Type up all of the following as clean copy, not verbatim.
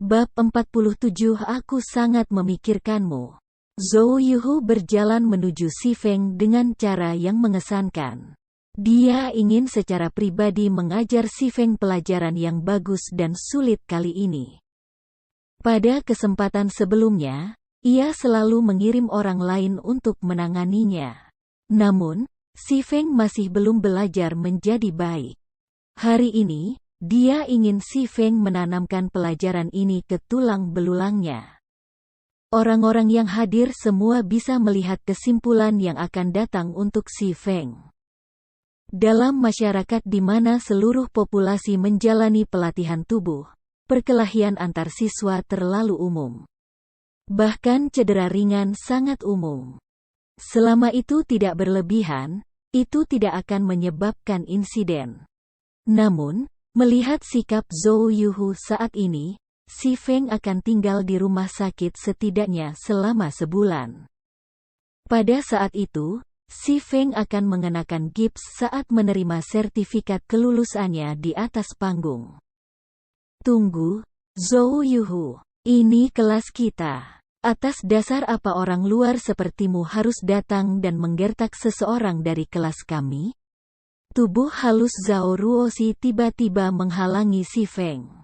Bab 47 Aku sangat memikirkanmu. Zhou Yuhu berjalan menuju Si Feng dengan cara yang mengesankan. Dia ingin secara pribadi mengajar Si Feng pelajaran yang bagus dan sulit kali ini. Pada kesempatan sebelumnya, ia selalu mengirim orang lain untuk menanganinya. Namun, Si Feng masih belum belajar menjadi baik. Hari ini, dia ingin Si Feng menanamkan pelajaran ini ke tulang belulangnya. Orang-orang yang hadir semua bisa melihat kesimpulan yang akan datang untuk Si Feng. Dalam masyarakat di mana seluruh populasi menjalani pelatihan tubuh, perkelahian antar siswa terlalu umum. Bahkan cedera ringan sangat umum. Selama itu tidak berlebihan, itu tidak akan menyebabkan insiden. Namun, melihat sikap Zhou Yuhu saat ini, Si Feng akan tinggal di rumah sakit setidaknya selama sebulan. Pada saat itu, Si Feng akan mengenakan gips saat menerima sertifikat kelulusannya di atas panggung. Tunggu, Zhou Yuhu. Ini kelas kita. Atas dasar apa orang luar sepertimu harus datang dan menggertak seseorang dari kelas kami? Tubuh halus Zhao Ruoxi tiba-tiba menghalangi Si Feng.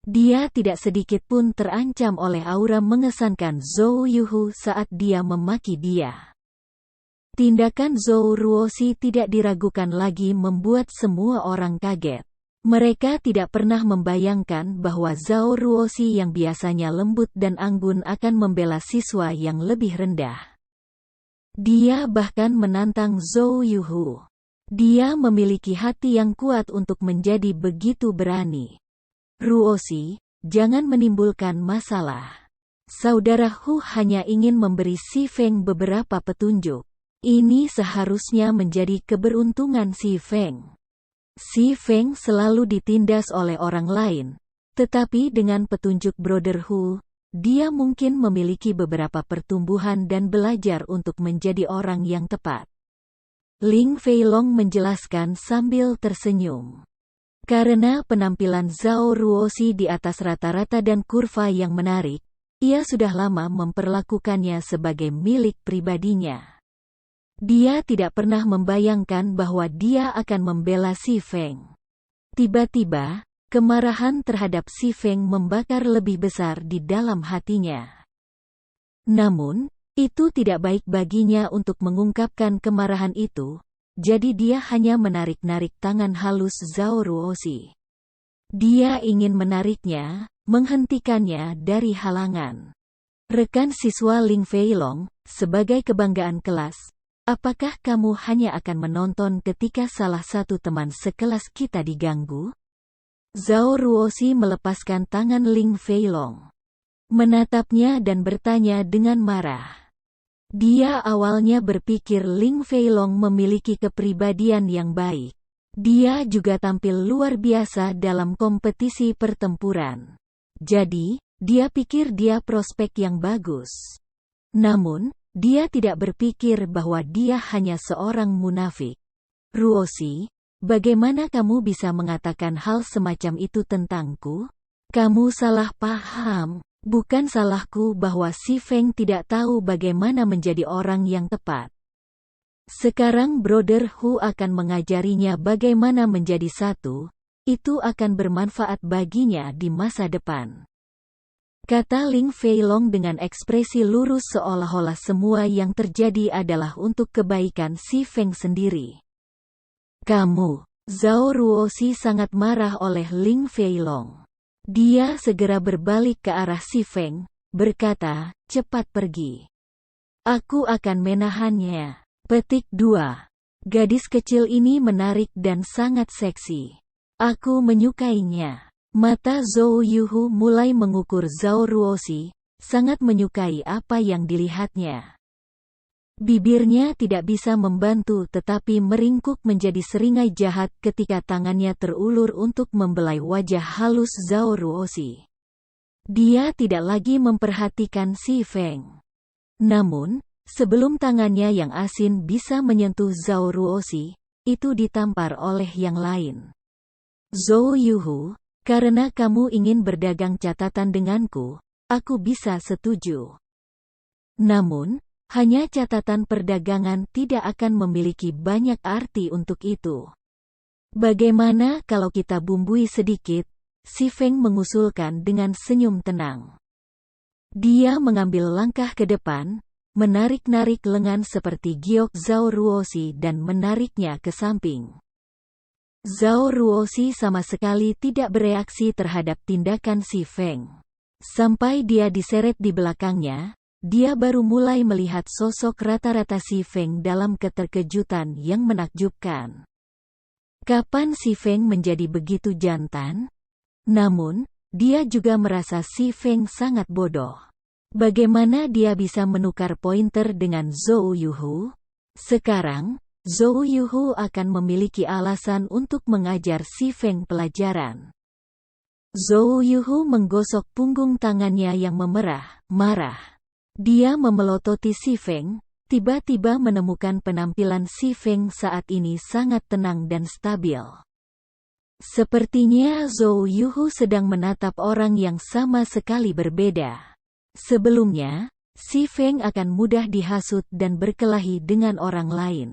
Dia tidak sedikit pun terancam oleh aura mengesankan Zhou Yuhu saat dia memaki dia. Tindakan Zhou Ruoxi tidak diragukan lagi membuat semua orang kaget. Mereka tidak pernah membayangkan bahwa Zhao Ruoxi yang biasanya lembut dan anggun akan membela siswa yang lebih rendah. Dia bahkan menantang Zhou Yuhu. Dia memiliki hati yang kuat untuk menjadi begitu berani. Ruoxi, jangan menimbulkan masalah. Saudara Hu hanya ingin memberi Si Feng beberapa petunjuk. Ini seharusnya menjadi keberuntungan Si Feng. Si Feng selalu ditindas oleh orang lain, tetapi dengan petunjuk Brother Hu, dia mungkin memiliki beberapa pertumbuhan dan belajar untuk menjadi orang yang tepat. Ling Feilong menjelaskan sambil tersenyum. Karena penampilan Zhao Ruoxi di atas rata-rata dan kurva yang menarik, ia sudah lama memperlakukannya sebagai milik pribadinya. Dia tidak pernah membayangkan bahwa dia akan membela Si Feng. Tiba-tiba, kemarahan terhadap Si Feng membakar lebih besar di dalam hatinya. Namun, itu tidak baik baginya untuk mengungkapkan kemarahan itu, jadi dia hanya menarik-narik tangan halus Zhao Ruoxi. Dia ingin menariknya, menghentikannya dari halangan. Rekan siswa Ling Feilong, sebagai kebanggaan kelas, apakah kamu hanya akan menonton ketika salah satu teman sekelas kita diganggu? Zhao Ruoxi melepaskan tangan Ling Feilong, menatapnya dan bertanya dengan marah. Dia awalnya berpikir Ling Feilong memiliki kepribadian yang baik. Dia juga tampil luar biasa dalam kompetisi pertempuran. Jadi, dia pikir dia prospek yang bagus. Namun, dia tidak berpikir bahwa dia hanya seorang munafik. Ruoxi, bagaimana kamu bisa mengatakan hal semacam itu tentangku? Kamu salah paham. Bukan salahku bahwa Si Feng tidak tahu bagaimana menjadi orang yang tepat. Sekarang Brother Hu akan mengajarinya bagaimana menjadi satu, itu akan bermanfaat baginya di masa depan. Kata Ling Feilong dengan ekspresi lurus seolah-olah semua yang terjadi adalah untuk kebaikan Si Feng sendiri. Kamu, Zhao Ruoxi sangat marah oleh Ling Feilong. Dia segera berbalik ke arah Si Feng, berkata, cepat pergi. Aku akan menahannya. Petik 2. Gadis kecil ini menarik dan sangat seksi. Aku menyukainya. Mata Zhou Yuhu mulai mengukur Zhao Ruoxi, sangat menyukai apa yang dilihatnya. Bibirnya tidak bisa membantu tetapi meringkuk menjadi seringai jahat ketika tangannya terulur untuk membelai wajah halus Zhao Ruoxi. Dia tidak lagi memperhatikan Si Feng. Namun, sebelum tangannya yang asin bisa menyentuh Zhao Ruoxi, itu ditampar oleh yang lain. Zhou Yuhu, Karena kamu ingin berdagang catatan denganku, aku bisa setuju. Namun, hanya catatan perdagangan tidak akan memiliki banyak arti untuk itu. Bagaimana kalau kita bumbui sedikit? Si Feng mengusulkan dengan senyum tenang. Dia mengambil langkah ke depan, menarik-narik lengan seperti giok Zhao Ruoxi dan menariknya ke samping. Zhao Ruoxi sama sekali tidak bereaksi terhadap tindakan si Feng. Sampai dia diseret di belakangnya, dia baru mulai melihat sosok rata-rata si Feng dalam keterkejutan yang menakjubkan. Kapan si Feng menjadi begitu jantan? Namun, dia juga merasa si Feng sangat bodoh. Bagaimana dia bisa menukar pointer dengan Zhou Yuhu? Sekarang, Zhou Yuhu akan memiliki alasan untuk mengajar si Feng pelajaran. Zhou Yuhu menggosok punggung tangannya yang memerah, marah. Dia memelototi si Feng, tiba-tiba menemukan penampilan si Feng saat ini sangat tenang dan stabil. Sepertinya Zhou Yuhu sedang menatap orang yang sama sekali berbeda. Sebelumnya, si Feng akan mudah dihasut dan berkelahi dengan orang lain.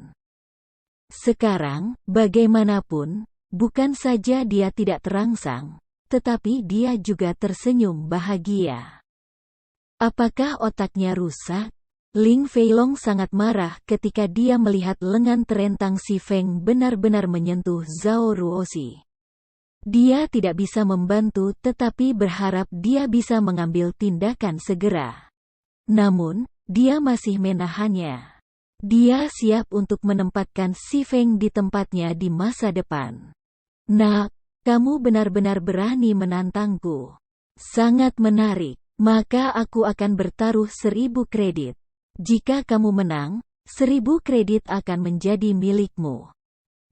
Sekarang, bagaimanapun, bukan saja dia tidak terangsang, tetapi dia juga tersenyum bahagia. Apakah otaknya rusak? Ling Feilong sangat marah ketika dia melihat lengan terentang si Feng benar-benar menyentuh Zhao Ruoxi. Dia tidak bisa membantu tetapi berharap dia bisa mengambil tindakan segera. Namun, dia masih menahannya. Dia siap untuk menempatkan si Feng di tempatnya di masa depan. Nak, kamu benar-benar berani menantangku. Sangat menarik, maka aku akan bertaruh 1000 kredit. Jika kamu menang, 1000 kredit akan menjadi milikmu.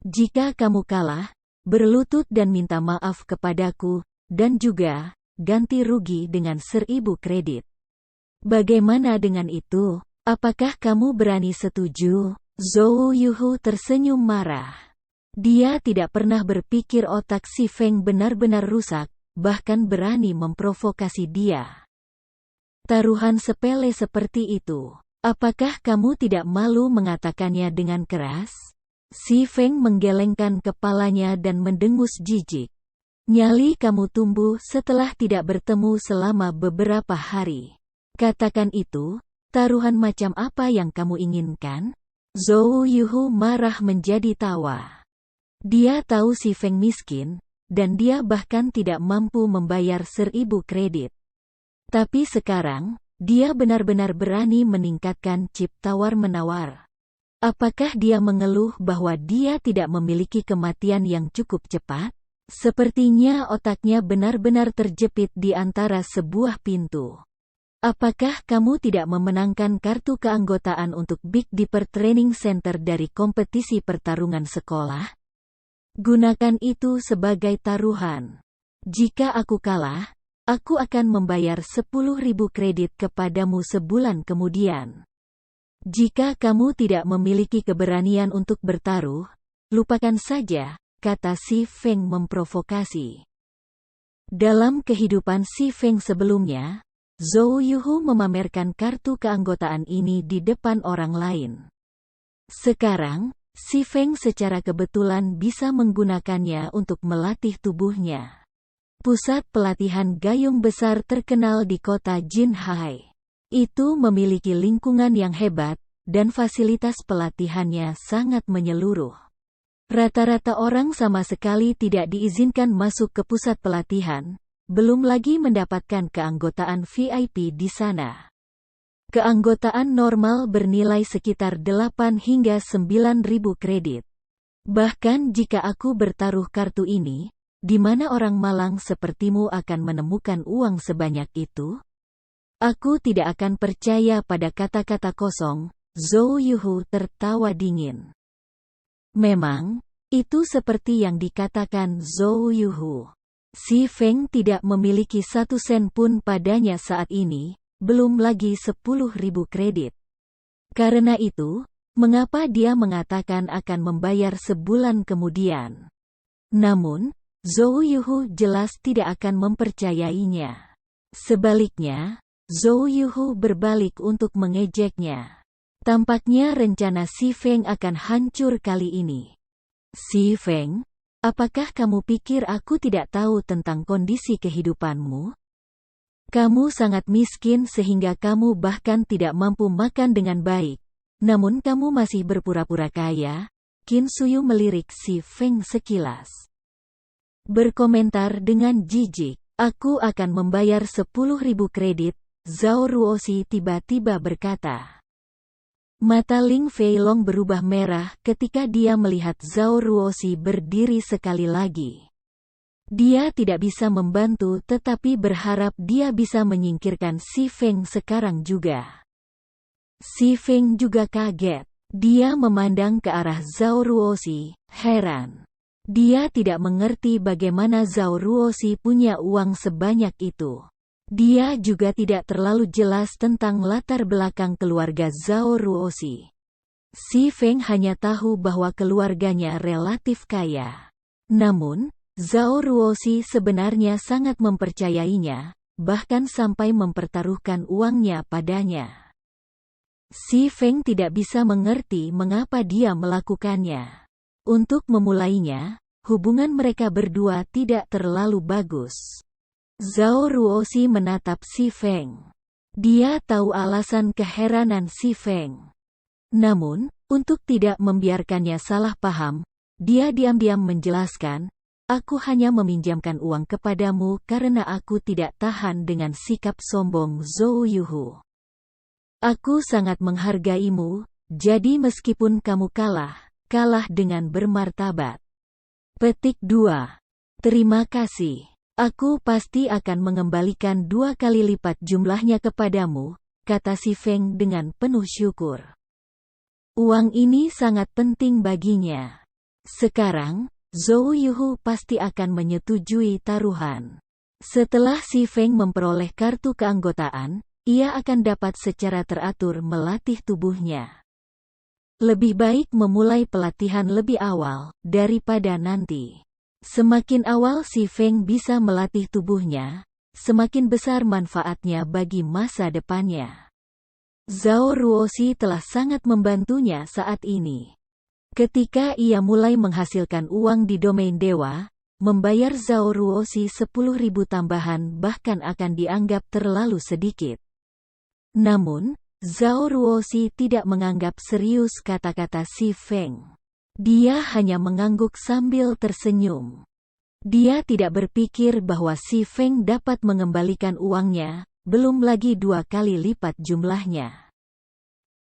Jika kamu kalah, berlutut dan minta maaf kepadaku, dan juga, ganti rugi dengan 1000 kredit. Bagaimana dengan itu? Apakah kamu berani setuju? Zhou Yuhu tersenyum marah. Dia tidak pernah berpikir otak si Feng benar-benar rusak, bahkan berani memprovokasi dia. Taruhan sepele seperti itu. Apakah kamu tidak malu mengatakannya dengan keras? Si Feng menggelengkan kepalanya dan mendengus jijik. Nyali kamu tumbuh setelah tidak bertemu selama beberapa hari. Katakan itu, taruhan macam apa yang kamu inginkan? Zhou Yuhu marah menjadi tawa. Dia tahu si Feng miskin, dan dia bahkan tidak mampu membayar 1000 kredit. Tapi sekarang, dia benar-benar berani meningkatkan chip tawar-menawar. Apakah dia mengeluh bahwa dia tidak memiliki kematian yang cukup cepat? Sepertinya otaknya benar-benar terjepit di antara sebuah pintu. Apakah kamu tidak memenangkan kartu keanggotaan untuk Big Dipper Training Center dari kompetisi pertarungan sekolah? Gunakan itu sebagai taruhan. Jika aku kalah, aku akan membayar 10.000 kredit kepadamu sebulan kemudian. Jika kamu tidak memiliki keberanian untuk bertaruh, lupakan saja, kata si Feng memprovokasi. Dalam kehidupan si Feng sebelumnya, Zhou Yuhu memamerkan kartu keanggotaan ini di depan orang lain. Sekarang, si Feng secara kebetulan bisa menggunakannya untuk melatih tubuhnya. Pusat pelatihan gayung besar terkenal di kota Jinhai. Itu memiliki lingkungan yang hebat, dan fasilitas pelatihannya sangat menyeluruh. Rata-rata orang sama sekali tidak diizinkan masuk ke pusat pelatihan, belum lagi mendapatkan keanggotaan VIP di sana. Keanggotaan normal bernilai sekitar 8 hingga 9.000 kredit. Bahkan jika aku bertaruh kartu ini, di mana orang malang sepertimu akan menemukan uang sebanyak itu? Aku tidak akan percaya pada kata-kata kosong. Zhou Yuhu tertawa dingin. Memang, itu seperti yang dikatakan Zhou Yuhu. Si Feng tidak memiliki 1 sen pun padanya saat ini, belum lagi 10.000 kredit. Karena itu, mengapa dia mengatakan akan membayar sebulan kemudian? Namun, Zhou Yuhu jelas tidak akan mempercayainya. Sebaliknya, Zhou Yuhu berbalik untuk mengejeknya. Tampaknya rencana Si Feng akan hancur kali ini. Si Feng, apakah kamu pikir aku tidak tahu tentang kondisi kehidupanmu? Kamu sangat miskin sehingga kamu bahkan tidak mampu makan dengan baik. Namun kamu masih berpura-pura kaya? Qin Suyu melirik Si Feng sekilas. Berkomentar dengan jijik, aku akan membayar 10.000 kredit, Zhao Ruoxi tiba-tiba berkata. Mata Ling Feilong berubah merah ketika dia melihat Zhao Ruoxi berdiri sekali lagi. Dia tidak bisa membantu tetapi berharap dia bisa menyingkirkan Si Feng sekarang juga. Si Feng juga kaget. Dia memandang ke arah Zhao Ruoxi, heran. Dia tidak mengerti bagaimana Zhao Ruoxi punya uang sebanyak itu. Dia juga tidak terlalu jelas tentang latar belakang keluarga Zhao Ruoxi. Si Feng hanya tahu bahwa keluarganya relatif kaya. Namun, Zhao Ruoxi sebenarnya sangat mempercayainya, bahkan sampai mempertaruhkan uangnya padanya. Si Feng tidak bisa mengerti mengapa dia melakukannya. Untuk memulainya, hubungan mereka berdua tidak terlalu bagus. Zhao Ruoxi menatap Si Feng. Dia tahu alasan keheranan Si Feng. Namun, untuk tidak membiarkannya salah paham, dia diam-diam menjelaskan, aku hanya meminjamkan uang kepadamu karena aku tidak tahan dengan sikap sombong Zhou Yuhu. Aku sangat menghargaimu, jadi meskipun kamu kalah dengan bermartabat. Petik 2. Terima kasih. Aku pasti akan mengembalikan 2 kali lipat jumlahnya kepadamu, kata Si Feng dengan penuh syukur. Uang ini sangat penting baginya. Sekarang, Zhou Yuhu pasti akan menyetujui taruhan. Setelah Si Feng memperoleh kartu keanggotaan, ia akan dapat secara teratur melatih tubuhnya. Lebih baik memulai pelatihan lebih awal, daripada nanti. Semakin awal Si Feng bisa melatih tubuhnya, semakin besar manfaatnya bagi masa depannya. Zhao Ruoxi telah sangat membantunya saat ini. Ketika ia mulai menghasilkan uang di domain dewa, membayar Zhao Ruoxi 10.000 tambahan bahkan akan dianggap terlalu sedikit. Namun, Zhao Ruoxi tidak menganggap serius kata-kata Si Feng. Dia hanya mengangguk sambil tersenyum. Dia tidak berpikir bahwa Si Feng dapat mengembalikan uangnya, belum lagi 2 kali lipat jumlahnya.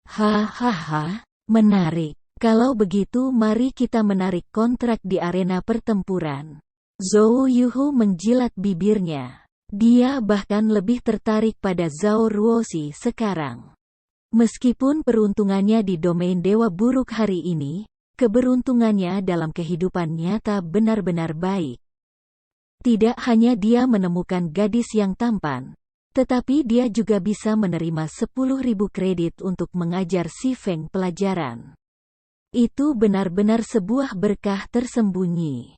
Hahaha, menarik. Kalau begitu mari kita menarik kontrak di arena pertempuran. Zhou Yuhu menjilat bibirnya. Dia bahkan lebih tertarik pada Zhao Ruoxi sekarang. Meskipun peruntungannya di domain dewa buruk hari ini, keberuntungannya dalam kehidupan nyata benar-benar baik. Tidak hanya dia menemukan gadis yang tampan, tetapi dia juga bisa menerima 10.000 kredit untuk mengajar Si Feng pelajaran. Itu benar-benar sebuah berkah tersembunyi.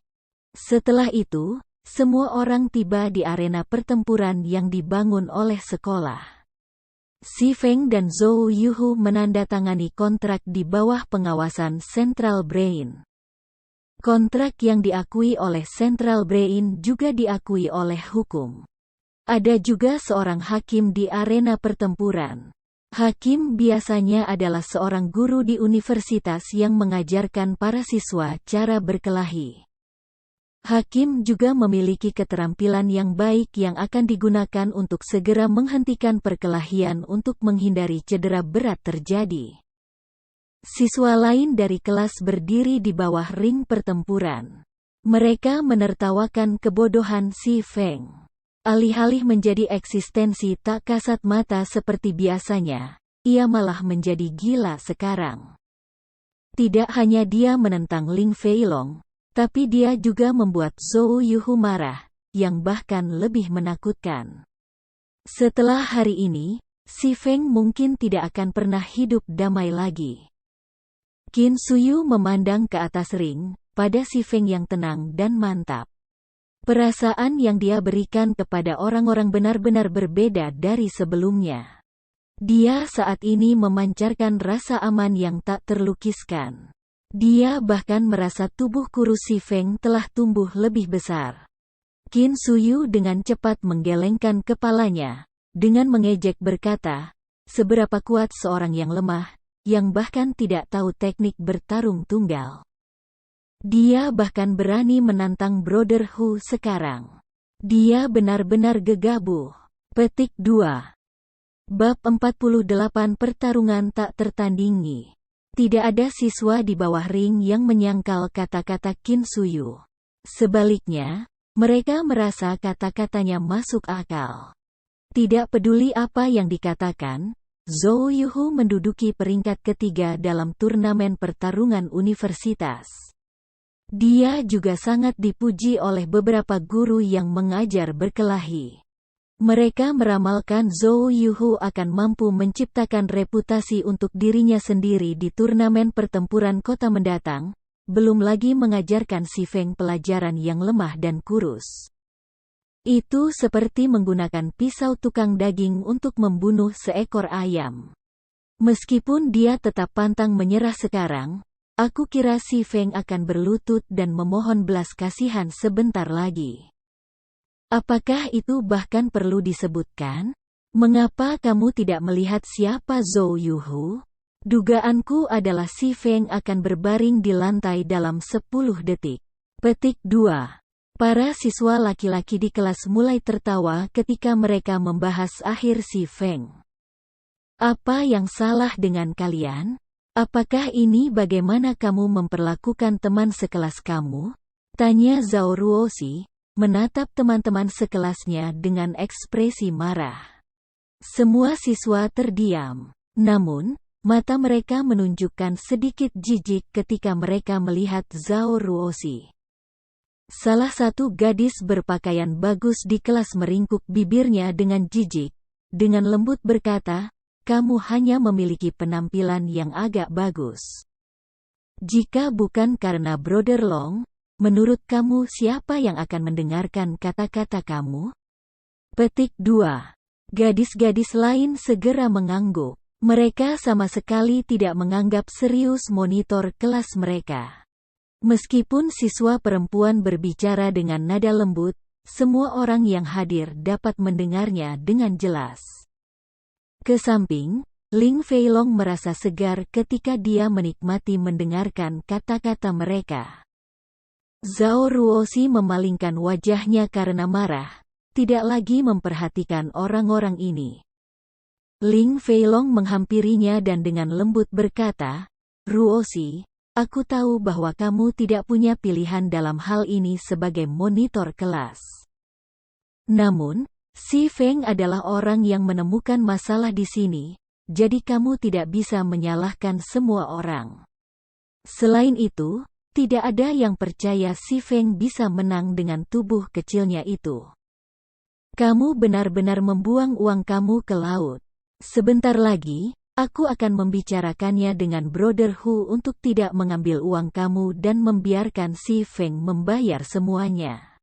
Setelah itu, semua orang tiba di arena pertempuran yang dibangun oleh sekolah. Si Feng dan Zhou Yuhu menandatangani kontrak di bawah pengawasan Central Brain. Kontrak yang diakui oleh Central Brain juga diakui oleh hukum. Ada juga seorang hakim di arena pertempuran. Hakim biasanya adalah seorang guru di universitas yang mengajarkan para siswa cara berkelahi. Hakim juga memiliki keterampilan yang baik yang akan digunakan untuk segera menghentikan perkelahian untuk menghindari cedera berat terjadi. Siswa lain dari kelas berdiri di bawah ring pertempuran. Mereka menertawakan kebodohan Si Feng. Alih-alih menjadi eksistensi tak kasat mata seperti biasanya, ia malah menjadi gila sekarang. Tidak hanya dia menentang Ling Feilong, tapi dia juga membuat Zhou Yuhu marah, yang bahkan lebih menakutkan. Setelah hari ini, Si Feng mungkin tidak akan pernah hidup damai lagi. Qin Suyu memandang ke atas ring, pada Si Feng yang tenang dan mantap. Perasaan yang dia berikan kepada orang-orang benar-benar berbeda dari sebelumnya. Dia saat ini memancarkan rasa aman yang tak terlukiskan. Dia bahkan merasa tubuh kurus Si Feng telah tumbuh lebih besar. Qin Suyu dengan cepat menggelengkan kepalanya, dengan mengejek berkata, seberapa kuat seorang yang lemah, yang bahkan tidak tahu teknik bertarung tunggal. Dia bahkan berani menantang Brother Hu sekarang. Dia benar-benar gegabah. Petik 2. Bab 48 Pertarungan tak tertandingi. Tidak ada siswa di bawah ring yang menyangkal kata-kata Qin Suyu. Sebaliknya, mereka merasa kata-katanya masuk akal. Tidak peduli apa yang dikatakan, Zhou Yuhu menduduki peringkat ketiga dalam turnamen pertarungan universitas. Dia juga sangat dipuji oleh beberapa guru yang mengajar berkelahi. Mereka meramalkan Zhou Yuhu akan mampu menciptakan reputasi untuk dirinya sendiri di turnamen pertempuran kota mendatang, belum lagi mengajarkan Si Feng pelajaran yang lemah dan kurus. Itu seperti menggunakan pisau tukang daging untuk membunuh seekor ayam. Meskipun dia tetap pantang menyerah sekarang, aku kira Si Feng akan berlutut dan memohon belas kasihan sebentar lagi. Apakah itu bahkan perlu disebutkan? Mengapa kamu tidak melihat siapa Zhou Yuhu? Dugaanku adalah Si Feng akan berbaring di lantai dalam 10 detik. Petik 2. Para siswa laki-laki di kelas mulai tertawa ketika mereka membahas akhir Si Feng. Apa yang salah dengan kalian? Apakah ini bagaimana kamu memperlakukan teman sekelas kamu? Tanya Zhao Ruoxi, menatap teman-teman sekelasnya dengan ekspresi marah. Semua siswa terdiam. Namun, mata mereka menunjukkan sedikit jijik ketika mereka melihat Zhao Ruoxi. Salah satu gadis berpakaian bagus di kelas meringkuk bibirnya dengan jijik, dengan lembut berkata, kamu hanya memiliki penampilan yang agak bagus. Jika bukan karena Brother Long, menurut kamu siapa yang akan mendengarkan kata-kata kamu? Petik 2. Gadis-gadis lain segera mengangguk. Mereka sama sekali tidak menganggap serius monitor kelas mereka. Meskipun siswa perempuan berbicara dengan nada lembut, semua orang yang hadir dapat mendengarnya dengan jelas. Kesamping, Ling Feilong merasa segar ketika dia menikmati mendengarkan kata-kata mereka. Zhao Ruoxi memalingkan wajahnya karena marah, tidak lagi memperhatikan orang-orang ini. Ling Feilong menghampirinya dan dengan lembut berkata, Ruoxi, aku tahu bahwa kamu tidak punya pilihan dalam hal ini sebagai monitor kelas. Namun, Si Feng adalah orang yang menemukan masalah di sini, jadi kamu tidak bisa menyalahkan semua orang. Selain itu, tidak ada yang percaya Si Feng bisa menang dengan tubuh kecilnya itu. Kamu benar-benar membuang uang kamu ke laut. Sebentar lagi, aku akan membicarakannya dengan Brother Hu untuk tidak mengambil uang kamu dan membiarkan Si Feng membayar semuanya.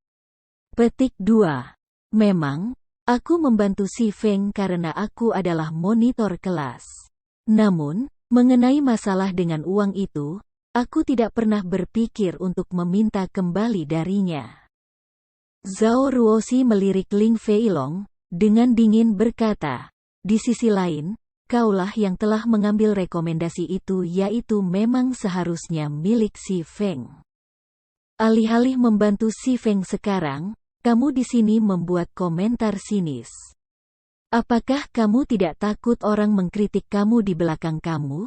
Petik 2. Memang, aku membantu Si Feng karena aku adalah monitor kelas. Namun, mengenai masalah dengan uang itu, aku tidak pernah berpikir untuk meminta kembali darinya. Zhao Ruoxi melirik Ling Feilong, dengan dingin berkata, di sisi lain, kaulah yang telah mengambil rekomendasi itu yaitu memang seharusnya milik Si Feng. Alih-alih membantu Si Feng sekarang, kamu di sini membuat komentar sinis. Apakah kamu tidak takut orang mengkritik kamu di belakang kamu?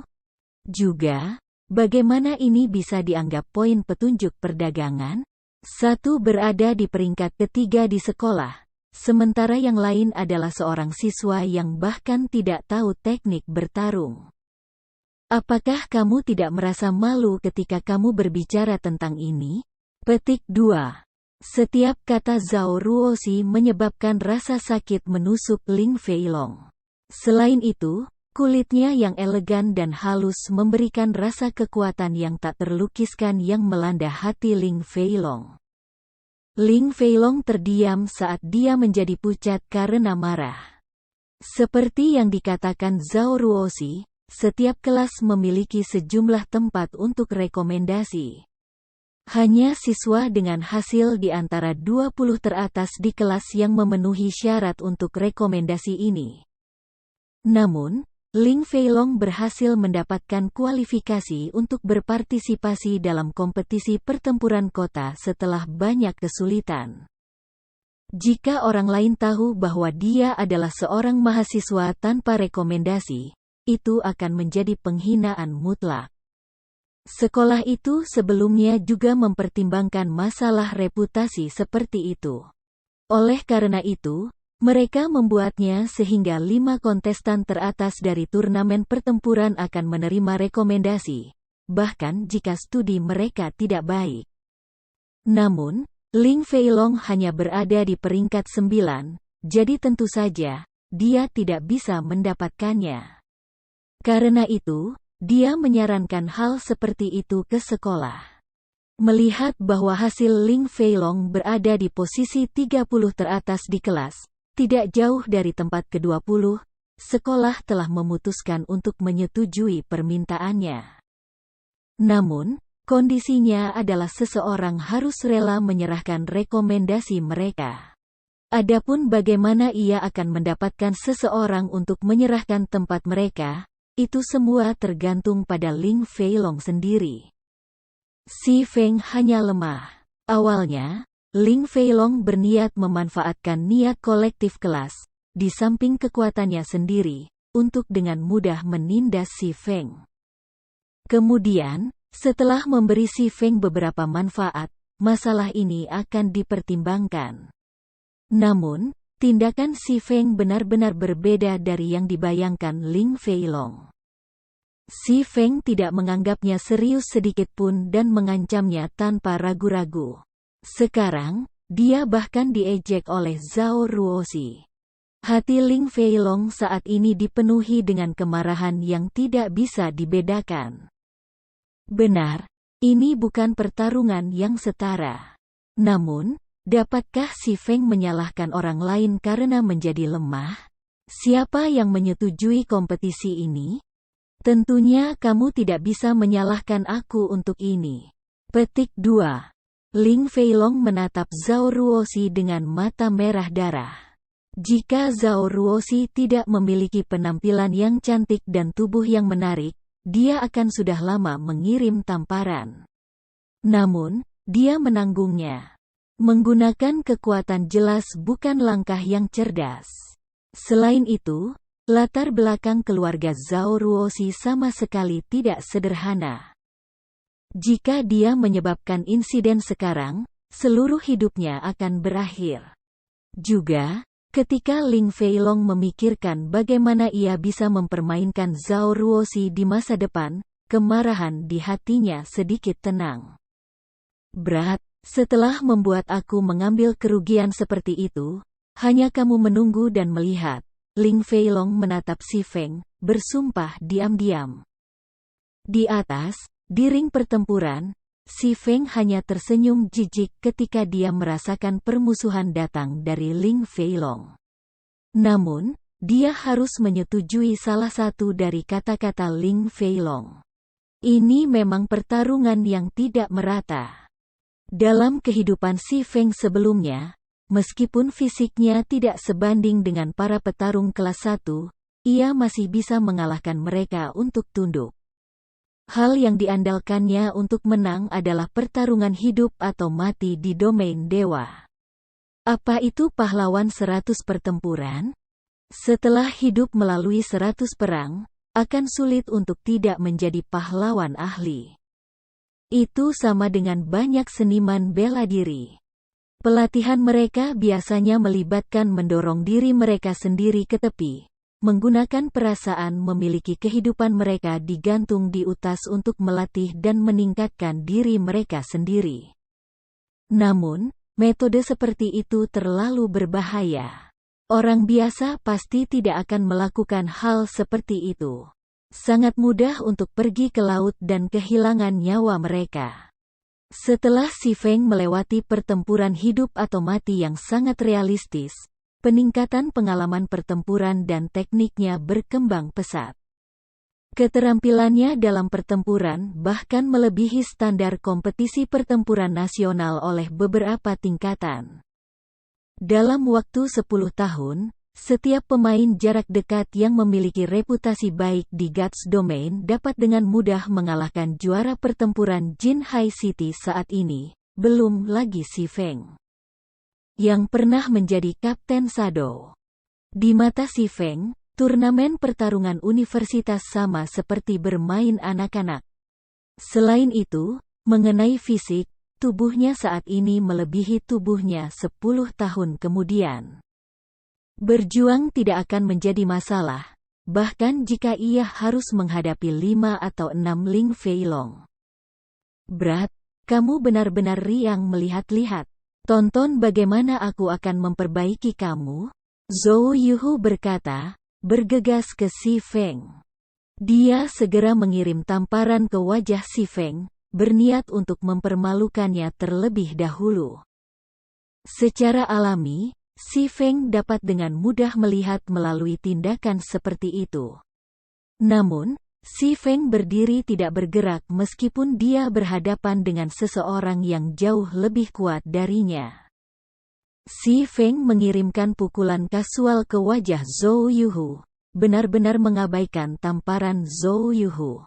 Juga, bagaimana ini bisa dianggap poin petunjuk perdagangan? Satu berada di peringkat ketiga di sekolah, sementara yang lain adalah seorang siswa yang bahkan tidak tahu teknik bertarung. Apakah kamu tidak merasa malu ketika kamu berbicara tentang ini? Petik 2. Setiap kata Zhao Ruoxi menyebabkan rasa sakit menusuk Ling Feilong. Selain itu, kulitnya yang elegan dan halus memberikan rasa kekuatan yang tak terlukiskan yang melanda hati Ling Feilong. Ling Feilong terdiam saat dia menjadi pucat karena marah. Seperti yang dikatakan Zhao Ruoxi, setiap kelas memiliki sejumlah tempat untuk rekomendasi. Hanya siswa dengan hasil di antara 20 teratas di kelas yang memenuhi syarat untuk rekomendasi ini. Namun, Ling Feilong berhasil mendapatkan kualifikasi untuk berpartisipasi dalam kompetisi pertempuran kota setelah banyak kesulitan. Jika orang lain tahu bahwa dia adalah seorang mahasiswa tanpa rekomendasi, itu akan menjadi penghinaan mutlak. Sekolah itu sebelumnya juga mempertimbangkan masalah reputasi seperti itu. Oleh karena itu, mereka membuatnya sehingga 5 kontestan teratas dari turnamen pertempuran akan menerima rekomendasi, bahkan jika studi mereka tidak baik. Namun, Ling Feilong hanya berada di peringkat 9, jadi tentu saja, dia tidak bisa mendapatkannya. Karena itu, dia menyarankan hal seperti itu ke sekolah. Melihat bahwa hasil Ling Feilong berada di posisi 30 teratas di kelas, tidak jauh dari tempat ke-20, sekolah telah memutuskan untuk menyetujui permintaannya. Namun, kondisinya adalah seseorang harus rela menyerahkan rekomendasi mereka. Adapun bagaimana ia akan mendapatkan seseorang untuk menyerahkan tempat mereka, itu semua tergantung pada Ling Feilong sendiri. Si Feng hanya lemah. Awalnya, Ling Feilong berniat memanfaatkan niat kolektif kelas, di samping kekuatannya sendiri, untuk dengan mudah menindas Si Feng. Kemudian, setelah memberi Si Feng beberapa manfaat, masalah ini akan dipertimbangkan. Namun, tindakan Si Feng benar-benar berbeda dari yang dibayangkan Ling Feilong. Si Feng tidak menganggapnya serius sedikitpun dan mengancamnya tanpa ragu-ragu. Sekarang, dia bahkan diejek oleh Zhao Ruoxi. Hati Ling Feilong saat ini dipenuhi dengan kemarahan yang tidak bisa dibedakan. Benar, ini bukan pertarungan yang setara. Namun, dapatkah Si Feng menyalahkan orang lain karena menjadi lemah? Siapa yang menyetujui kompetisi ini? Tentunya kamu tidak bisa menyalahkan aku untuk ini. Petik 2. Ling Feilong menatap Zhao Ruoxi dengan mata merah darah. Jika Zhao Ruoxi tidak memiliki penampilan yang cantik dan tubuh yang menarik, dia akan sudah lama mengirim tamparan. Namun, dia menanggungnya. Menggunakan kekuatan jelas bukan langkah yang cerdas. Selain itu, latar belakang keluarga Zhao Ruoxi sama sekali tidak sederhana. Jika dia menyebabkan insiden sekarang, seluruh hidupnya akan berakhir. Juga, ketika Ling Feilong memikirkan bagaimana ia bisa mempermainkan Zhao Ruoxi di masa depan, kemarahan di hatinya sedikit tenang. Berat, setelah membuat aku mengambil kerugian seperti itu, hanya kamu menunggu dan melihat. Ling Feilong menatap Si Feng, bersumpah diam-diam. Di atas, di ring pertempuran, Si Feng hanya tersenyum jijik ketika dia merasakan permusuhan datang dari Ling Feilong. Namun, dia harus menyetujui salah satu dari kata-kata Ling Feilong. Ini memang pertarungan yang tidak merata. Dalam kehidupan Si Feng sebelumnya, meskipun fisiknya tidak sebanding dengan para petarung kelas 1, ia masih bisa mengalahkan mereka untuk tunduk. Hal yang diandalkannya untuk menang adalah pertarungan hidup atau mati di domain dewa. Apa itu pahlawan 100 pertempuran? Setelah hidup melalui 100 perang, akan sulit untuk tidak menjadi pahlawan ahli. Itu sama dengan banyak seniman bela diri. Pelatihan mereka biasanya melibatkan mendorong diri mereka sendiri ke tepi, menggunakan perasaan memiliki kehidupan mereka digantung di utas untuk melatih dan meningkatkan diri mereka sendiri. Namun, metode seperti itu terlalu berbahaya. Orang biasa pasti tidak akan melakukan hal seperti itu. Sangat mudah untuk pergi ke laut dan kehilangan nyawa mereka. Setelah Si Feng melewati pertempuran hidup atau mati yang sangat realistis, peningkatan pengalaman pertempuran dan tekniknya berkembang pesat. Keterampilannya dalam pertempuran bahkan melebihi standar kompetisi pertempuran nasional oleh beberapa tingkatan. Dalam waktu 10 tahun, setiap pemain jarak dekat yang memiliki reputasi baik di Guts Domain dapat dengan mudah mengalahkan juara pertempuran Jin High City saat ini, belum lagi Si Feng, yang pernah menjadi Kapten Shadow. Di mata Si Feng, turnamen pertarungan universitas sama seperti bermain anak-anak. Selain itu, mengenai fisik, tubuhnya saat ini melebihi tubuhnya 10 tahun kemudian. Berjuang tidak akan menjadi masalah, bahkan jika ia harus menghadapi 5 atau 6 Ling Feilong. Berat, kamu benar-benar riang melihat-lihat. Tonton bagaimana aku akan memperbaiki kamu, Zhou Yuhu berkata, bergegas ke Si Feng. Dia segera mengirim tamparan ke wajah Si Feng, berniat untuk mempermalukannya terlebih dahulu. Secara alami, Si Feng dapat dengan mudah melihat melalui tindakan seperti itu. Namun, Si Feng berdiri tidak bergerak meskipun dia berhadapan dengan seseorang yang jauh lebih kuat darinya. Si Feng mengirimkan pukulan kasual ke wajah Zhou Yuhu, benar-benar mengabaikan tamparan Zhou Yuhu.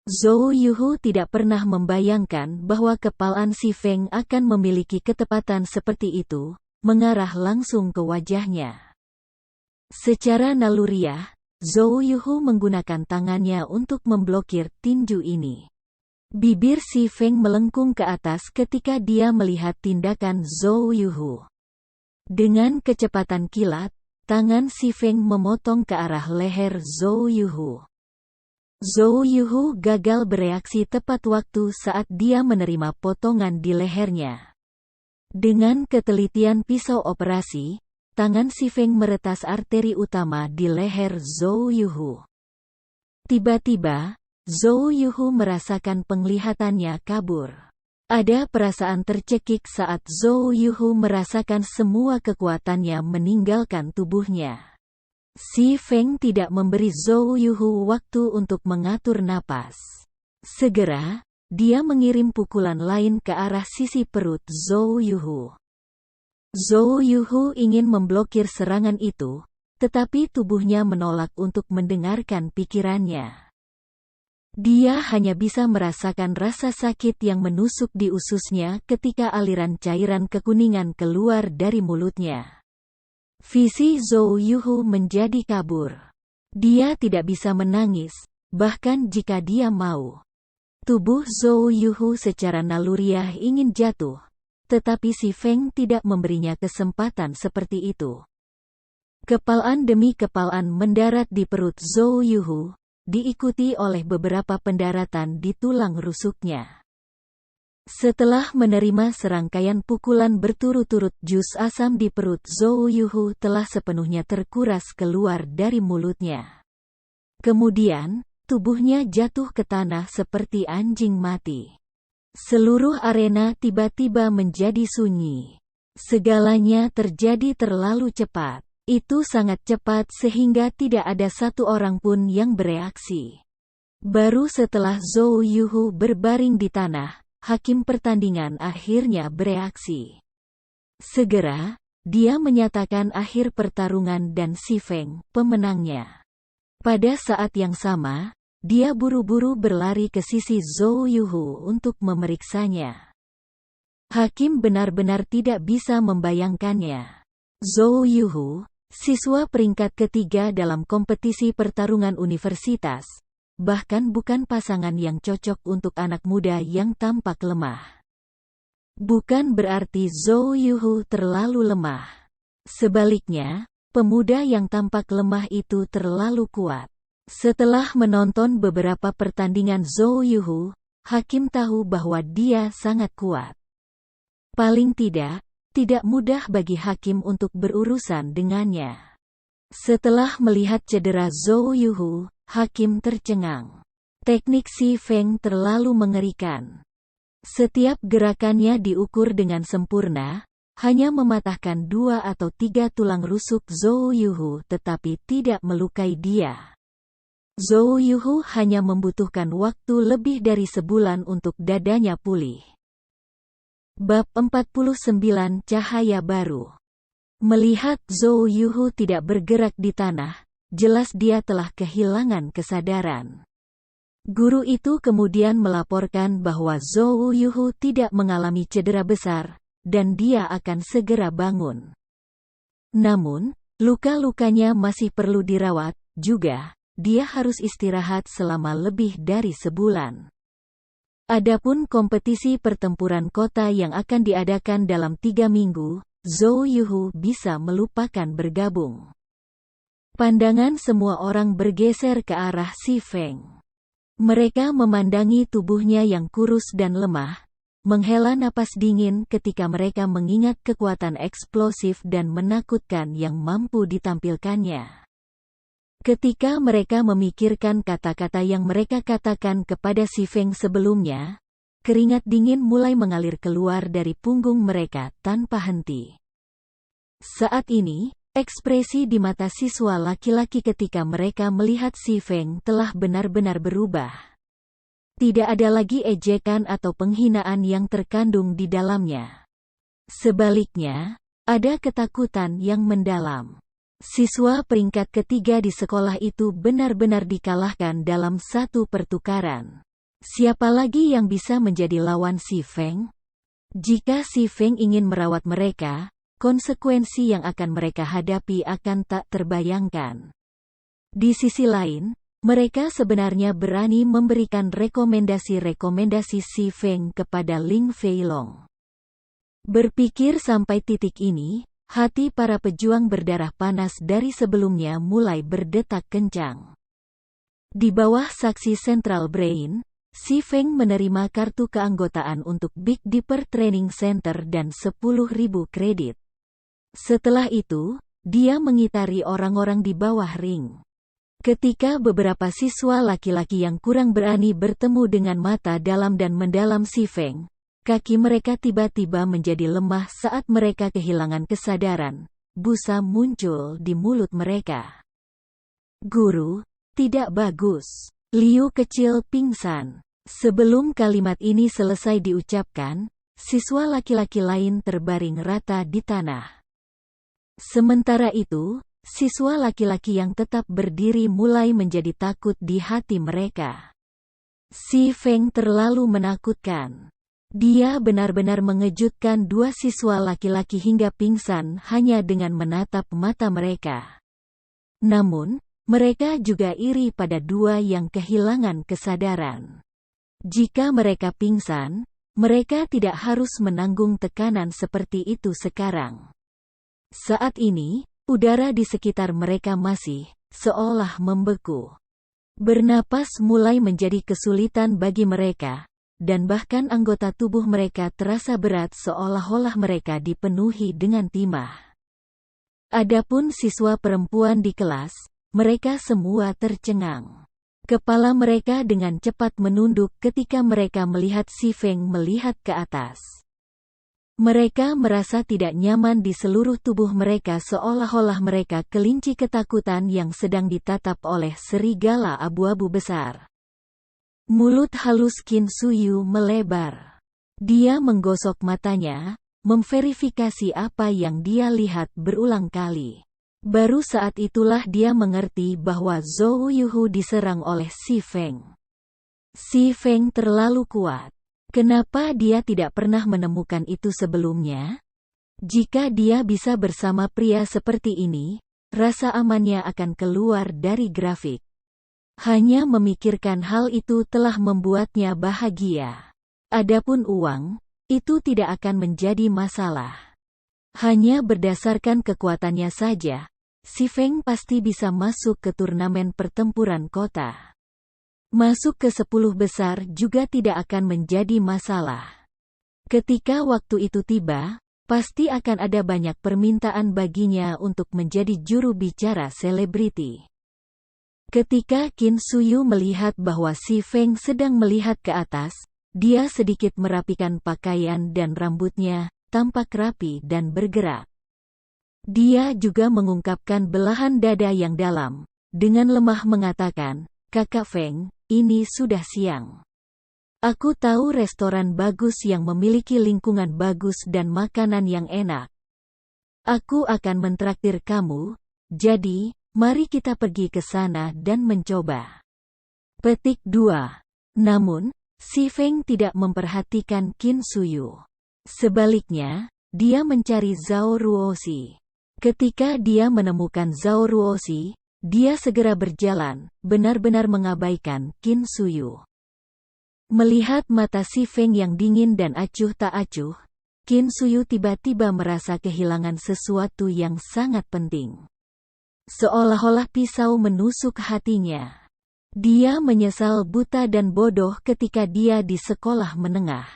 Zhou Yuhu tidak pernah membayangkan bahwa kepalan Si Feng akan memiliki ketepatan seperti itu, mengarah langsung ke wajahnya. Secara naluriah, Zhou Yuhu menggunakan tangannya untuk memblokir tinju ini. Bibir Si Feng melengkung ke atas ketika dia melihat tindakan Zhou Yuhu. Dengan kecepatan kilat, tangan Si Feng memotong ke arah leher Zhou Yuhu. Zhou Yuhu gagal bereaksi tepat waktu saat dia menerima potongan di lehernya. Dengan ketelitian pisau operasi, tangan Si Feng meretas arteri utama di leher Zhou Yuhu. Tiba-tiba, Zhou Yuhu merasakan penglihatannya kabur. Ada perasaan tercekik saat Zhou Yuhu merasakan semua kekuatannya meninggalkan tubuhnya. Si Feng tidak memberi Zhou Yuhu waktu untuk mengatur napas. Segera, dia mengirim pukulan lain ke arah sisi perut Zhou Yuhu. Zhou Yuhu ingin memblokir serangan itu, tetapi tubuhnya menolak untuk mendengarkan pikirannya. Dia hanya bisa merasakan rasa sakit yang menusuk di ususnya ketika aliran cairan kekuningan keluar dari mulutnya. Visi Zhou Yuhu menjadi kabur. Dia tidak bisa menangis, bahkan jika dia mau. Tubuh Zhou Yuhu secara naluriah ingin jatuh, tetapi Si Feng tidak memberinya kesempatan seperti itu. Kepalan demi kepalan mendarat di perut Zhou Yuhu, diikuti oleh beberapa pendaratan di tulang rusuknya. Setelah menerima serangkaian pukulan berturut-turut, jus asam di perut Zhou Yuhu telah sepenuhnya terkuras keluar dari mulutnya. Kemudian, tubuhnya jatuh ke tanah seperti anjing mati. Seluruh arena tiba-tiba menjadi sunyi. Segalanya terjadi terlalu cepat. Itu sangat cepat sehingga tidak ada satu orang pun yang bereaksi. Baru setelah Zhou Yuhu berbaring di tanah, hakim pertandingan akhirnya bereaksi. Segera, dia menyatakan akhir pertarungan dan Si Feng, pemenangnya. Pada saat yang sama, dia buru-buru berlari ke sisi Zhou Yuhu untuk memeriksanya. Hakim benar-benar tidak bisa membayangkannya. Zhou Yuhu, siswa peringkat ketiga dalam kompetisi pertarungan universitas, bahkan bukan pasangan yang cocok untuk anak muda yang tampak lemah. Bukan berarti Zhou Yuhu terlalu lemah. Sebaliknya, pemuda yang tampak lemah itu terlalu kuat. Setelah menonton beberapa pertandingan Zhou Yuhu, hakim tahu bahwa dia sangat kuat. Paling tidak mudah bagi hakim untuk berurusan dengannya. Setelah melihat cedera Zhou Yuhu, hakim tercengang. Teknik Si Feng terlalu mengerikan. Setiap gerakannya diukur dengan sempurna, hanya mematahkan 2 atau 3 tulang rusuk Zhou Yuhu tetapi tidak melukai dia. Zhou Yuhu hanya membutuhkan waktu lebih dari sebulan untuk dadanya pulih. Bab 49 Cahaya Baru. Melihat Zhou Yuhu tidak bergerak di tanah, jelas dia telah kehilangan kesadaran. Guru itu kemudian melaporkan bahwa Zhou Yuhu tidak mengalami cedera besar, dan dia akan segera bangun. Namun, luka-lukanya masih perlu dirawat, juga, dia harus istirahat selama lebih dari sebulan. Adapun kompetisi pertempuran kota yang akan diadakan dalam 3 minggu, Zhou Yuhu bisa melupakan bergabung. Pandangan semua orang bergeser ke arah Si Feng. Mereka memandangi tubuhnya yang kurus dan lemah, menghela napas dingin ketika mereka mengingat kekuatan eksplosif dan menakutkan yang mampu ditampilkannya. Ketika mereka memikirkan kata-kata yang mereka katakan kepada Si Feng sebelumnya, keringat dingin mulai mengalir keluar dari punggung mereka tanpa henti. Saat ini, ekspresi di mata siswa laki-laki ketika mereka melihat Si Feng telah benar-benar berubah. Tidak ada lagi ejekan atau penghinaan yang terkandung di dalamnya. Sebaliknya, ada ketakutan yang mendalam. Siswa peringkat ketiga di sekolah itu benar-benar dikalahkan dalam satu pertukaran. Siapa lagi yang bisa menjadi lawan Si Feng? Jika Si Feng ingin merawat mereka, konsekuensi yang akan mereka hadapi akan tak terbayangkan. Di sisi lain, mereka sebenarnya berani memberikan rekomendasi-rekomendasi Si Feng kepada Ling Feilong. Berpikir sampai titik ini, hati para pejuang berdarah panas dari sebelumnya mulai berdetak kencang. Di bawah saksi Central Brain, Si Feng menerima kartu keanggotaan untuk Big Dipper Training Center dan 10.000 kredit. Setelah itu, dia mengitari orang-orang di bawah ring. Ketika beberapa siswa laki-laki yang kurang berani bertemu dengan mata dalam dan mendalam Si Feng, kaki mereka tiba-tiba menjadi lemah saat mereka kehilangan kesadaran. Busa muncul di mulut mereka. Guru, tidak bagus. Liu kecil pingsan. Sebelum kalimat ini selesai diucapkan, siswa laki-laki lain terbaring rata di tanah. Sementara itu, siswa laki-laki yang tetap berdiri mulai menjadi takut di hati mereka. Si Feng terlalu menakutkan. Dia benar-benar mengejutkan 2 siswa laki-laki hingga pingsan hanya dengan menatap mata mereka. Namun, mereka juga iri pada 2 yang kehilangan kesadaran. Jika mereka pingsan, mereka tidak harus menanggung tekanan seperti itu sekarang. Saat ini, udara di sekitar mereka masih, seolah membeku. Bernapas mulai menjadi kesulitan bagi mereka, dan bahkan anggota tubuh mereka terasa berat seolah-olah mereka dipenuhi dengan timah. Adapun siswa perempuan di kelas, mereka semua tercengang. Kepala mereka dengan cepat menunduk ketika mereka melihat Si Feng melihat ke atas. Mereka merasa tidak nyaman di seluruh tubuh mereka seolah-olah mereka kelinci ketakutan yang sedang ditatap oleh serigala abu-abu besar. Mulut halus Qin Suyu melebar. Dia menggosok matanya, memverifikasi apa yang dia lihat berulang kali. Baru saat itulah dia mengerti bahwa Zhou Yuhu diserang oleh Si Feng. Si Feng terlalu kuat. Kenapa dia tidak pernah menemukan itu sebelumnya? Jika dia bisa bersama pria seperti ini, rasa amannya akan keluar dari grafik. Hanya memikirkan hal itu telah membuatnya bahagia. Adapun uang, itu tidak akan menjadi masalah. Hanya berdasarkan kekuatannya saja, Si Feng pasti bisa masuk ke turnamen pertempuran kota. Masuk ke 10 besar juga tidak akan menjadi masalah. Ketika waktu itu tiba, pasti akan ada banyak permintaan baginya untuk menjadi juru bicara selebriti. Ketika Qin Suyu melihat bahwa Si Feng sedang melihat ke atas, dia sedikit merapikan pakaian dan rambutnya, tampak rapi dan bergerak. Dia juga mengungkapkan belahan dada yang dalam, dengan lemah mengatakan, "Kakak Feng, ini sudah siang. Aku tahu restoran bagus yang memiliki lingkungan bagus dan makanan yang enak. Aku akan mentraktir kamu, jadi, mari kita pergi ke sana dan mencoba." Petik 2. Namun, Si Feng tidak memperhatikan Qin Suyu. Sebaliknya, dia mencari Zhao Ruoxi. Ketika dia menemukan Zhao Ruoxi, dia segera berjalan, benar-benar mengabaikan Qin Suyu. Melihat mata Si Feng yang dingin dan acuh tak acuh, Qin Suyu tiba-tiba merasa kehilangan sesuatu yang sangat penting. Seolah-olah pisau menusuk hatinya. Dia menyesal buta dan bodoh ketika dia di sekolah menengah.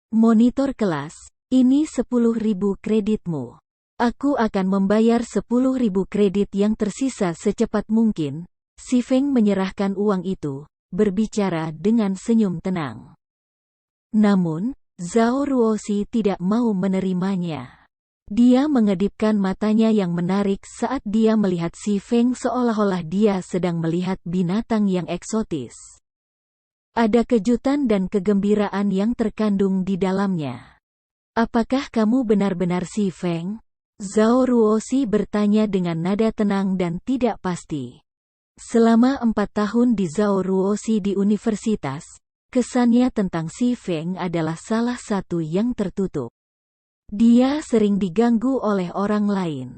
Monitor kelas, ini 10.000 kreditmu. Aku akan membayar 10.000 kredit yang tersisa secepat mungkin. Si Feng menyerahkan uang itu, berbicara dengan senyum tenang. Namun, Zhao Ruoxi tidak mau menerimanya. Dia mengedipkan matanya yang menarik saat dia melihat Si Feng seolah-olah dia sedang melihat binatang yang eksotis. Ada kejutan dan kegembiraan yang terkandung di dalamnya. "Apakah kamu benar-benar Si Feng?" Zhao Ruoxi bertanya dengan nada tenang dan tidak pasti. Selama 4 tahun di Zhao Ruoxi di universitas, kesannya tentang Si Feng adalah salah satu yang tertutup. Dia sering diganggu oleh orang lain.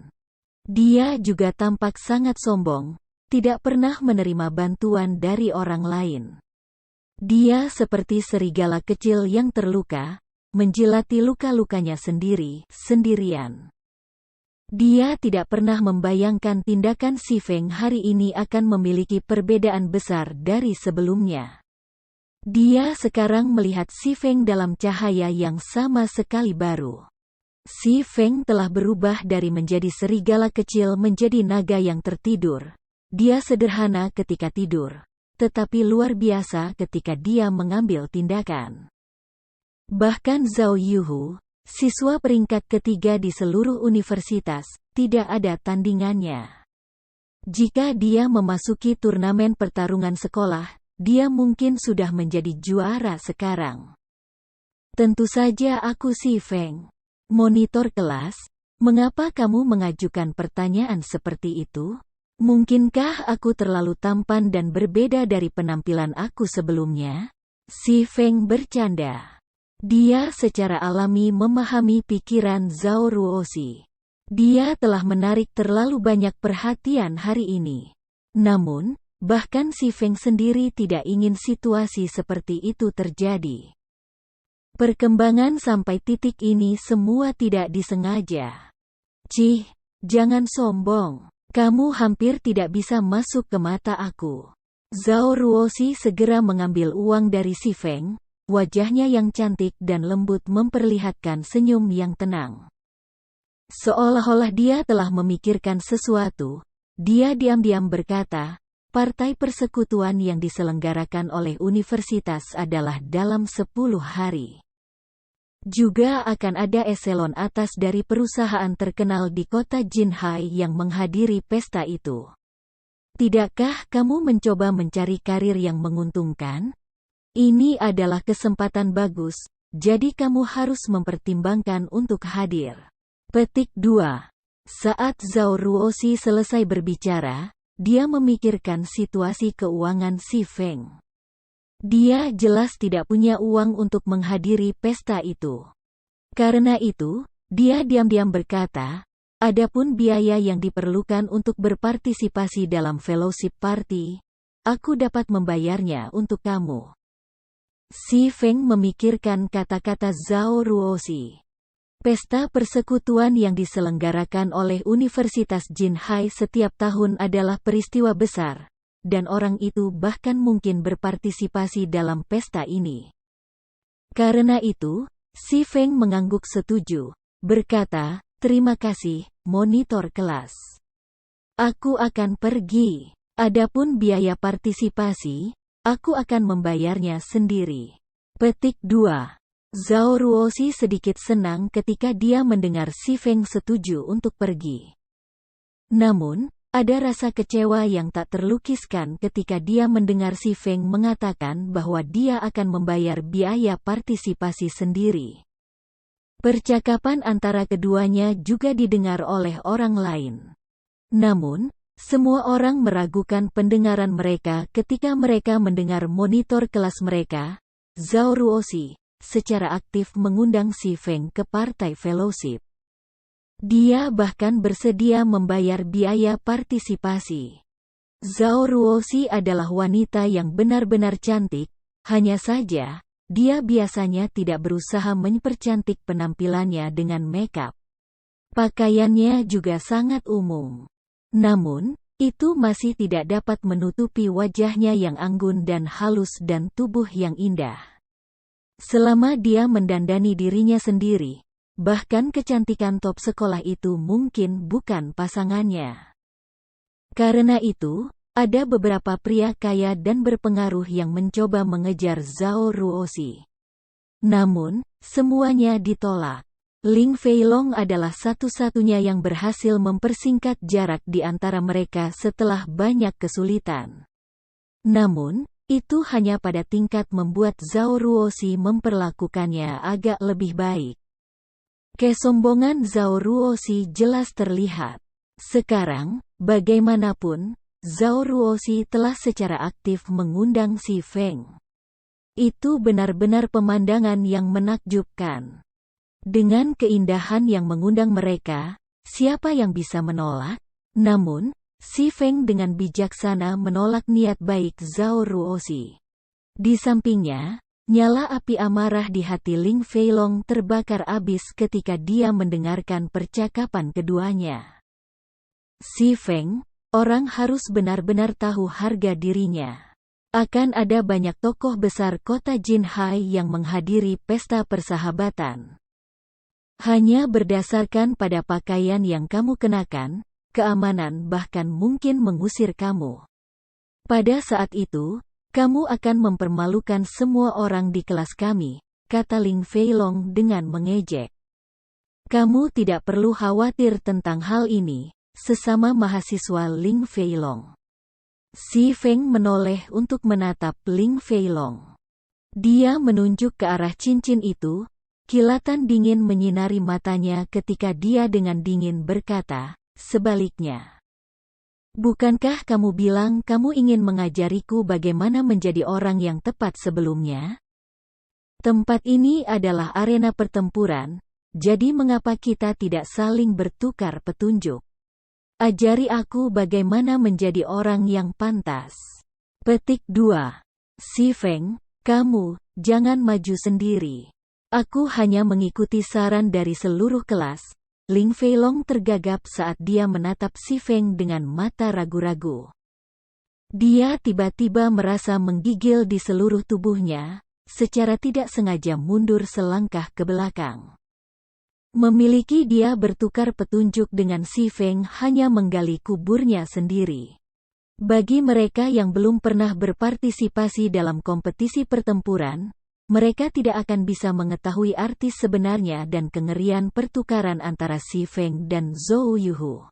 Dia juga tampak sangat sombong, tidak pernah menerima bantuan dari orang lain. Dia seperti serigala kecil yang terluka, menjilati luka-lukanya sendirian. Dia tidak pernah membayangkan tindakan Si Feng hari ini akan memiliki perbedaan besar dari sebelumnya. Dia sekarang melihat Si Feng dalam cahaya yang sama sekali baru. Si Feng telah berubah dari menjadi serigala kecil menjadi naga yang tertidur. Dia sederhana ketika tidur, tetapi luar biasa ketika dia mengambil tindakan. Bahkan Zhao Yuhu, siswa peringkat ketiga di seluruh universitas, tidak ada tandingannya. Jika dia memasuki turnamen pertarungan sekolah, dia mungkin sudah menjadi juara sekarang. Tentu saja aku Si Feng. Monitor kelas, mengapa kamu mengajukan pertanyaan seperti itu? Mungkinkah aku terlalu tampan dan berbeda dari penampilan aku sebelumnya? Si Feng bercanda. Dia secara alami memahami pikiran Zhao Ruoxi. Dia telah menarik terlalu banyak perhatian hari ini. Namun, bahkan Si Feng sendiri tidak ingin situasi seperti itu terjadi. Perkembangan sampai titik ini semua tidak disengaja. "Cih, jangan sombong. Kamu hampir tidak bisa masuk ke mata aku." Zhao Ruoxi segera mengambil uang dari Si Feng, wajahnya yang cantik dan lembut memperlihatkan senyum yang tenang. Seolah-olah dia telah memikirkan sesuatu, dia diam-diam berkata, "Partai persekutuan yang diselenggarakan oleh universitas adalah dalam 10 hari. Juga akan ada eselon atas dari perusahaan terkenal di kota Jinhai yang menghadiri pesta itu. Tidakkah kamu mencoba mencari karir yang menguntungkan? Ini adalah kesempatan bagus, jadi kamu harus mempertimbangkan untuk hadir." Petik 2. Saat Zhao Ruoxi selesai berbicara, dia memikirkan situasi keuangan Si Feng. Dia jelas tidak punya uang untuk menghadiri pesta itu. Karena itu, dia diam-diam berkata, "Adapun biaya yang diperlukan untuk berpartisipasi dalam fellowship party, aku dapat membayarnya untuk kamu." Si Feng memikirkan kata-kata Zhao Ruoxi. Pesta persekutuan yang diselenggarakan oleh Universitas Jinhai setiap tahun adalah peristiwa besar, dan orang itu bahkan mungkin berpartisipasi dalam pesta ini. Karena itu, Si Feng mengangguk setuju, berkata, "Terima kasih, monitor kelas. Aku akan pergi. Adapun biaya partisipasi, aku akan membayarnya sendiri." Petik 2. Zhao Ruoxi sedikit senang ketika dia mendengar Si Feng setuju untuk pergi. Namun, ada rasa kecewa yang tak terlukiskan ketika dia mendengar Si Feng mengatakan bahwa dia akan membayar biaya partisipasi sendiri. Percakapan antara keduanya juga didengar oleh orang lain. Namun, semua orang meragukan pendengaran mereka ketika mereka mendengar monitor kelas mereka, Zhao Ruoxi, secara aktif mengundang Si Feng ke partai fellowship. Dia bahkan bersedia membayar biaya partisipasi. Zhao Ruoxi adalah wanita yang benar-benar cantik, hanya saja, dia biasanya tidak berusaha mempercantik penampilannya dengan makeup. Pakaiannya juga sangat umum. Namun, itu masih tidak dapat menutupi wajahnya yang anggun dan halus dan tubuh yang indah. Selama dia mendandani dirinya sendiri, bahkan kecantikan top sekolah itu mungkin bukan pasangannya. Karena itu, ada beberapa pria kaya dan berpengaruh yang mencoba mengejar Zhao Ruoxi. Namun, semuanya ditolak. Ling Feilong adalah satu-satunya yang berhasil mempersingkat jarak di antara mereka setelah banyak kesulitan. Namun, itu hanya pada tingkat membuat Zhao Ruoxi memperlakukannya agak lebih baik. Kesombongan Zhao Ruoxi jelas terlihat. Sekarang, bagaimanapun, Zhao Ruoxi telah secara aktif mengundang Si Feng. Itu benar-benar pemandangan yang menakjubkan. Dengan keindahan yang mengundang mereka, siapa yang bisa menolak? Namun, Si Feng dengan bijaksana menolak niat baik Zhao Ruoxi. Di sampingnya, nyala api amarah di hati Ling Feilong terbakar abis ketika dia mendengarkan percakapan keduanya. Si Feng, orang harus benar-benar tahu harga dirinya. Akan ada banyak tokoh besar kota Jinhai yang menghadiri pesta persahabatan. Hanya berdasarkan pada pakaian yang kamu kenakan, keamanan bahkan mungkin mengusir kamu. Pada saat itu, kamu akan mempermalukan semua orang di kelas kami, kata Ling Feilong dengan mengejek. Kamu tidak perlu khawatir tentang hal ini, sesama mahasiswa Ling Feilong. Si Feng menoleh untuk menatap Ling Feilong. Dia menunjuk ke arah cincin itu. Kilatan dingin menyinari matanya ketika dia dengan dingin berkata, sebaliknya. Bukankah kamu bilang kamu ingin mengajariku bagaimana menjadi orang yang tepat sebelumnya? Tempat ini adalah arena pertempuran, jadi mengapa kita tidak saling bertukar petunjuk? Ajari aku bagaimana menjadi orang yang pantas. Petik 2. Si Feng, kamu, jangan maju sendiri. Aku hanya mengikuti saran dari seluruh kelas. Ling Feilong tergagap saat dia menatap Si Feng dengan mata ragu-ragu. Dia tiba-tiba merasa menggigil di seluruh tubuhnya, secara tidak sengaja mundur selangkah ke belakang. Memiliki dia bertukar petunjuk dengan Si Feng hanya menggali kuburnya sendiri. Bagi mereka yang belum pernah berpartisipasi dalam kompetisi pertempuran, mereka tidak akan bisa mengetahui arti sebenarnya dan kengerian pertukaran antara Si Feng dan Zhou Yuhu.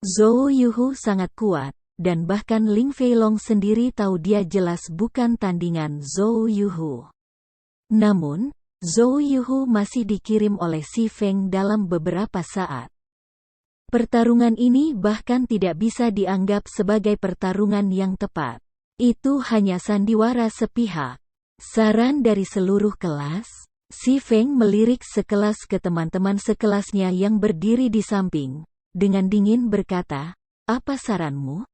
Zhou Yuhu sangat kuat, dan bahkan Ling Feilong sendiri tahu dia jelas bukan tandingan Zhou Yuhu. Namun, Zhou Yuhu masih dikirim oleh Si Feng dalam beberapa saat. Pertarungan ini bahkan tidak bisa dianggap sebagai pertarungan yang tepat. Itu hanya sandiwara sepihak. Saran dari seluruh kelas, Si Feng melirik sekelas ke teman-teman sekelasnya yang berdiri di samping, dengan dingin berkata, apa saranmu?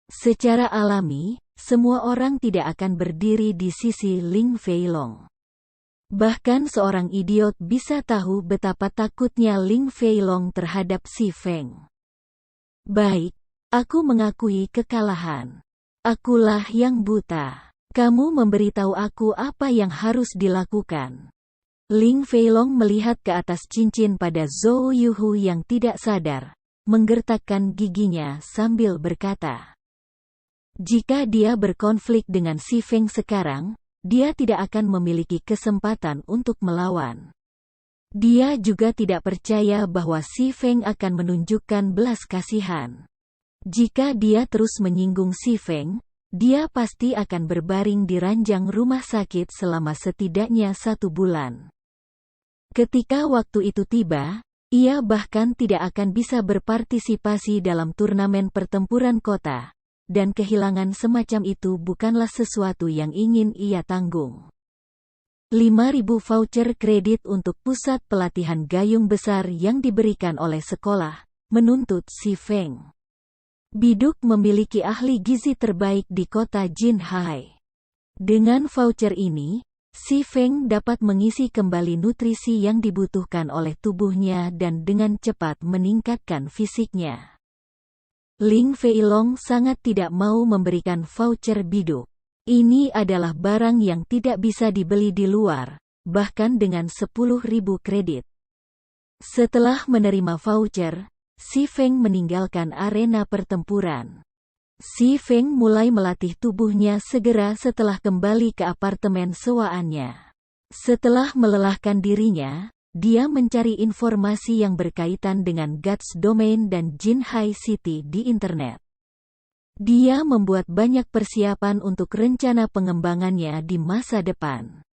Secara alami, semua orang tidak akan berdiri di sisi Ling Feilong. Bahkan seorang idiot bisa tahu betapa takutnya Ling Feilong terhadap Si Feng. Baik, aku mengakui kekalahan. Akulah yang buta. Kamu memberitahu aku apa yang harus dilakukan. Ling Feilong melihat ke atas cincin pada Zhou Yuhu yang tidak sadar, menggertakkan giginya sambil berkata, jika dia berkonflik dengan Si Feng sekarang, dia tidak akan memiliki kesempatan untuk melawan. Dia juga tidak percaya bahwa Si Feng akan menunjukkan belas kasihan. Jika dia terus menyinggung Si Feng, dia pasti akan berbaring di ranjang rumah sakit selama setidaknya 1 bulan. Ketika waktu itu tiba, ia bahkan tidak akan bisa berpartisipasi dalam turnamen pertempuran kota, dan kehilangan semacam itu bukanlah sesuatu yang ingin ia tanggung. 5.000 voucher kredit untuk pusat pelatihan gayung besar yang diberikan oleh sekolah, menuntut Si Feng. Biduk memiliki ahli gizi terbaik di kota Jinhai. Dengan voucher ini, Si Feng dapat mengisi kembali nutrisi yang dibutuhkan oleh tubuhnya dan dengan cepat meningkatkan fisiknya. Ling Feilong sangat tidak mau memberikan voucher biduk. Ini adalah barang yang tidak bisa dibeli di luar, bahkan dengan 10.000 kredit. Setelah menerima voucher, Si Feng meninggalkan arena pertempuran. Si Feng mulai melatih tubuhnya segera setelah kembali ke apartemen sewaannya. Setelah melelahkan dirinya, dia mencari informasi yang berkaitan dengan Guts Domain dan Jinhai City di internet. Dia membuat banyak persiapan untuk rencana pengembangannya di masa depan.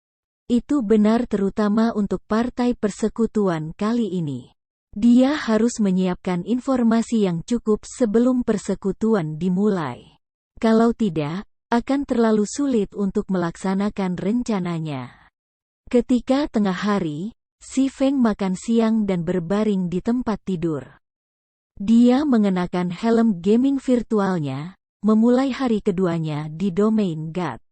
Itu benar terutama untuk partai persekutuan kali ini. Dia harus menyiapkan informasi yang cukup sebelum persekutuan dimulai. Kalau tidak, akan terlalu sulit untuk melaksanakan rencananya. Ketika tengah hari, Si Feng makan siang dan berbaring di tempat tidur. Dia mengenakan helm gaming virtualnya, memulai hari keduanya di domain God.